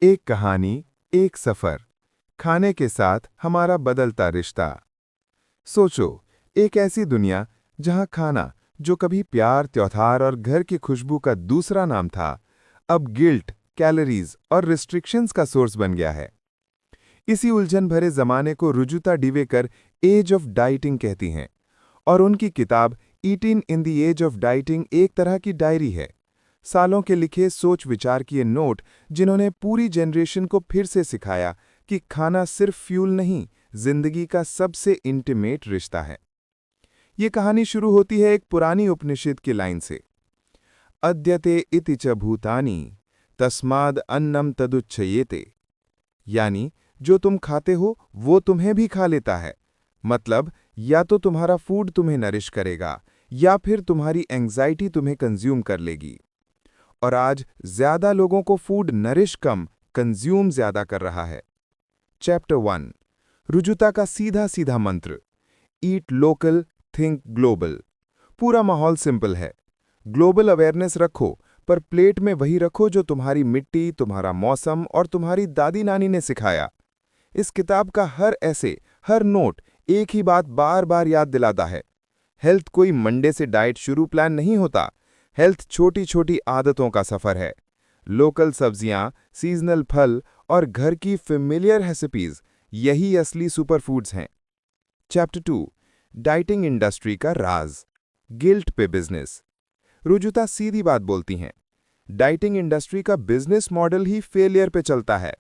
एक कहानी, एक सफर, खाने के साथ हमारा बदलता रिश्ता। सोचो, एक ऐसी दुनिया जहां खाना, जो कभी प्यार, त्योहार और घर की खुशबू का दूसरा नाम था, अब गिल्ट, कैलोरीज और रिस्ट्रिक्शंस का सोर्स बन गया है। इसी उलझन भरे जमाने को Rujuta Diwekar age of dieting कहती हैं, और उनकी किताब eating in the age of dieting एक तरह की डायरी है। सालों के लिखे सोच विचार किए नोट, जिन्होंने पूरी जनरेशन को फिर से सिखाया कि खाना सिर्फ फ्यूल नहीं, जिंदगी का सबसे इंटीमेट रिश्ता है। ये कहानी शुरू होती है एक पुरानी उपनिषद की लाइन से, अद्यते इति च भूतानि तस्माद अन्नम तदुच्चयेते। यानी, जो तुम खाते हो वो तुम्हें भी खा लेता है। मतलब, या तो तुम्हारा फूड तुम्हें नरिश करेगा, या फिर तुम्हारी एंग्जाइटी तुम्हें कंज्यूम कर लेगी। और आज ज्यादा लोगों को फूड नरिश कम, कंज्यूम ज्यादा कर रहा है। चैप्टर 1, रुजुता का सीधा सीधा मंत्र, ईट लोकल, थिंक ग्लोबल। पूरा माहौल सिंपल है, ग्लोबल अवेयरनेस रखो, पर प्लेट में वही रखो जो तुम्हारी मिट्टी, तुम्हारा मौसम और तुम्हारी दादी नानी ने सिखाया। इस किताब का हर ऐसे, हर नोट एक ही बात बार बार याद दिलाता है, हेल्थ कोई मंडे से डाइट शुरू प्लान नहीं होता। हेल्थ छोटी छोटी आदतों का सफर है। लोकल सब्जियां, सीजनल फल और घर की फेमिलियर रेसिपीज, यही असली सुपरफूड्स हैं। चैप्टर 2, डाइटिंग इंडस्ट्री का राज, गिल्ट पे बिजनेस। रुजुता सीधी बात बोलती हैं, डाइटिंग इंडस्ट्री का बिजनेस मॉडल ही फेलियर पे चलता है।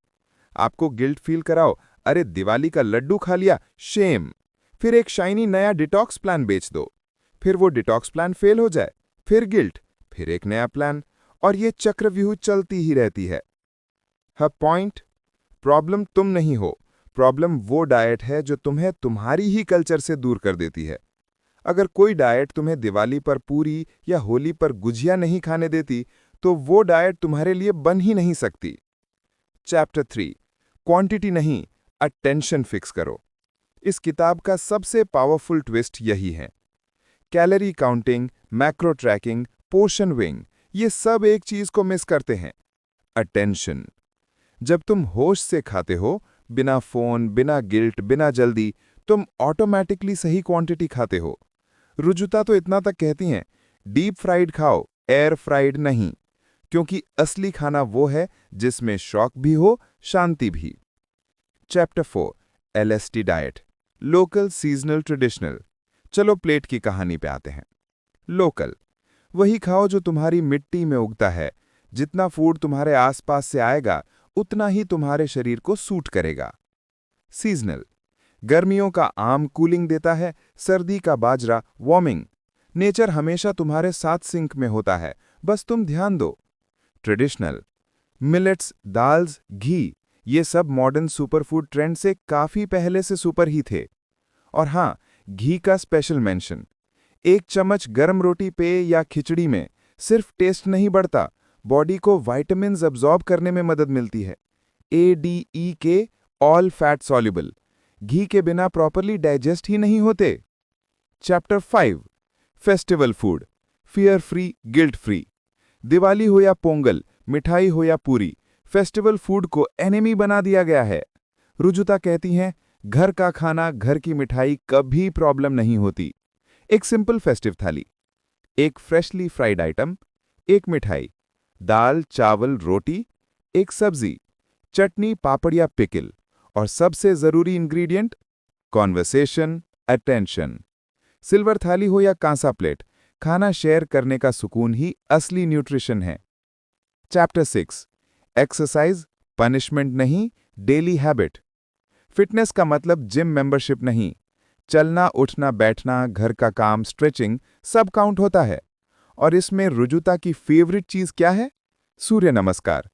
आपको गिल्ट फील कराओ, अरे दिवाली का लड्डू खा लिया, शेम। फिर एक शाइनी नया डिटॉक्स प्लान बेच दो, फिर वो डिटॉक्स प्लान फेल हो जाए, फिर गिल्ट, फिर एक नया प्लान, और ये चक्रव्यूह चलती ही रहती है। हर पॉइंट, प्रॉब्लम तुम नहीं हो, प्रॉब्लम वो डाइट है जो तुम्हें तुम्हारी ही कल्चर से दूर कर देती है। अगर कोई डाइट तुम्हें दिवाली पर पूरी या होली पर गुजिया नहीं खाने देती, तो वो डाइट तुम्हारे लिए बन ही नहीं सकती। चैप्टर 3, क्वांटिटी नहीं, अटेंशन फिक्स करो। इस किताब का सबसे पावरफुल ट्विस्ट यही है। Calorie counting, macro tracking, portion weighing, ये सब एक चीज को मिस करते हैं, अटेंशन। जब तुम होश से खाते हो, बिना फोन, बिना गिल्ट, बिना जल्दी, तुम ऑटोमेटिकली सही क्वांटिटी खाते हो। रुजुता तो इतना तक कहती हैं, डीप फ्राइड खाओ, एयर फ्राइड नहीं, क्योंकि असली खाना वो है जिसमें शौक भी हो, शांति भी। Chapter 4, LST diet, local, seasonal, traditional. चलो प्लेट की कहानी पे आते हैं। लोकल, वही खाओ जो तुम्हारी मिट्टी में उगता है। जितना फूड तुम्हारे आसपास से आएगा, उतना ही तुम्हारे शरीर को सूट करेगा। सीजनल, गर्मियों का आम कूलिंग देता है, सर्दी का बाजरा वार्मिंग। नेचर हमेशा तुम्हारे साथ सिंक में होता है, बस तुम ध्यान दो। ट्रेडिशनल, मिलेट्स, दाल्स, घी, ये सब मॉडर्न सुपरफूड ट्रेंड से काफी पहले से सुपर ही थे। और हाँ, घी का स्पेशल मेंशन। एक चम्मच गर्म रोटी पे या खिचड़ी में सिर्फ टेस्ट नहीं बढ़ता, बॉडी को विटामिन्स अब्सॉर्ब करने में मदद मिलती है। ADE, all fat soluble. घी के बिना प्रॉपरली डाइजेस्ट ही नहीं होते। Chapter 5, festival food, fear free, guilt free. Diwali हो या पोंगल, मिठाई हो या पूरी, फेस्टिवल फूड को एनिमी बना दिया गया है। रुजुता कहती हैं, घर का खाना, घर की मिठाई कभी प्रॉब्लम नहीं होती। एक सिंपल फेस्टिव थाली, एक फ्रेशली फ्राइड आइटम, एक मिठाई, दाल, चावल, रोटी, एक सब्जी, चटनी, पापड़ या पिकल, और सबसे जरूरी इंग्रेडिएंट, कॉन्वर्सेशन, अटेंशन। सिल्वर थाली हो या कांसा प्लेट, खाना शेयर करने का सुकून ही असली न्यूट्रिशन है। चैप्टर 6, एक्सरसाइज, पनिशमेंट नहीं, डेली हैबिट। फिटनेस का मतलब जिम मेंबरशिप नहीं, चलना, उठना, बैठना, घर का काम, स्ट्रेचिंग, सब काउंट होता है। और इसमें रुजुता की फेवरेट चीज क्या है? सूर्य नमस्कार।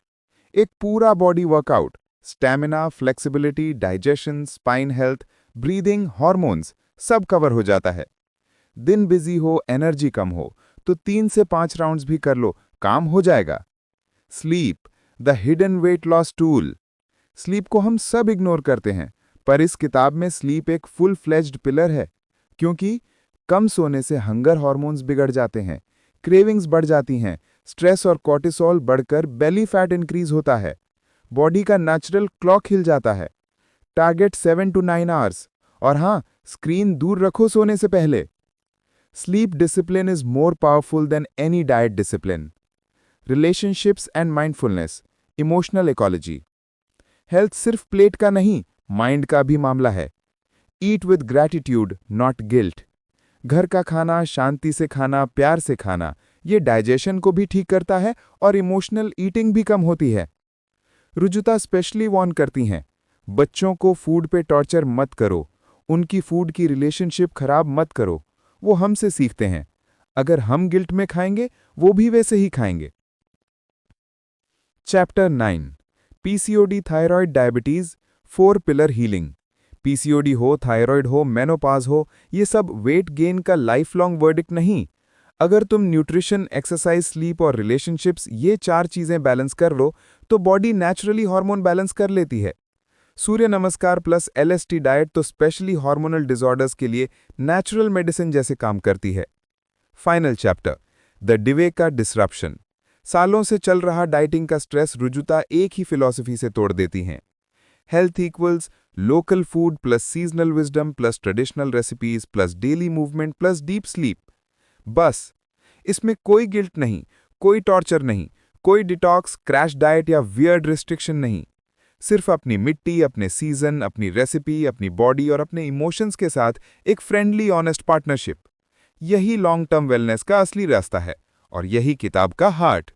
एक पूरा body workout, stamina, flexibility, digestion, spine health, breathing, hormones, सब कवर हो जाता है। दिन बिजी हो, एनर्जी कम हो, तो 3 से 5 राउंड्स भी कर लो, काम हो जाएगा। Sleep, the hidden weight loss tool. Sleep को हम सब इग्नोर करते हैं, पर इस किताब में स्लीप एक फुल फ्लेज्ड पिलर है, क्योंकि कम सोने से हंगर हार्मोन्स बिगड़ जाते हैं, क्रेविंग्स बढ़ जाती हैं, स्ट्रेस और कॉर्टिसोल बढ़कर बेली फैट इंक्रीज होता है। बॉडी का नेचुरल क्लॉक हिल जाता है। टारगेट 7 to 9 आवर्स, और हाँ, स्क्रीन दूर रखो सोने से पहले। Sleep discipline is more powerful than any diet discipline. Relationships and mindfulness, emotional ecology. Health सिर्फ प्लेट का नहीं, माइंड का भी मामला है। Eat with gratitude, not guilt. घर का खाना, शांति से खाना, प्यार से खाना, ये डाइजेशन को भी ठीक करता है और इमोशनल ईटिंग भी कम होती है। रुजुता स्पेशली वार्न करती हैं, बच्चों को फूड पे टॉर्चर मत करो, उनकी फूड की रिलेशनशिप खराब मत करो। वो हमसे सीखते हैं। अगर हम गिल्ट में खाएंगे, वो भी वैसे ही खाएंगे। Chapter 9, PCOD, thyroid, diabetes, 4 pillar healing. PCOD हो, थायराइड हो, मेनोपॉज हो, ये सब वेट गेन का लाइफ लॉन्ग वर्डिक्ट नहीं। अगर तुम न्यूट्रिशन, एक्सरसाइज, स्लीप और रिलेशनशिप्स, ये 4 चीजें बैलेंस कर लो, तो बॉडी नेचुरली हार्मोन बैलेंस कर लेती है। Surya Namaskar plus LST diet तो स्पेशली हार्मोनल डिसऑर्डर्स के लिए नेचुरल मेडिसिन जैसे काम करती है। Final chapter, the Diwekar disruption. सालों से चल रहा डाइटिंग का स्ट्रेस रुजुता एक ही फिलॉसफी से तोड़ देती हैं। Health equals local food plus seasonal wisdom plus traditional recipes plus daily movement plus deep sleep. बस, इसमें कोई गिल्ट नहीं, कोई टॉर्चर नहीं, कोई डिटॉक्स, क्रैश डाइट या वियर्ड रिस्ट्रिक्शन नहीं। सिर्फ अपनी मिट्टी, अपने सीजन, अपनी रेसिपी, अपनी बॉडी और अपने इमोशंस के साथ एक फ्रेंडली ऑनेस्ट पार्टनरशिप। यही लॉन्ग टर्म वेलनेस का असली रास्ता है और यही किताब का हार्ट।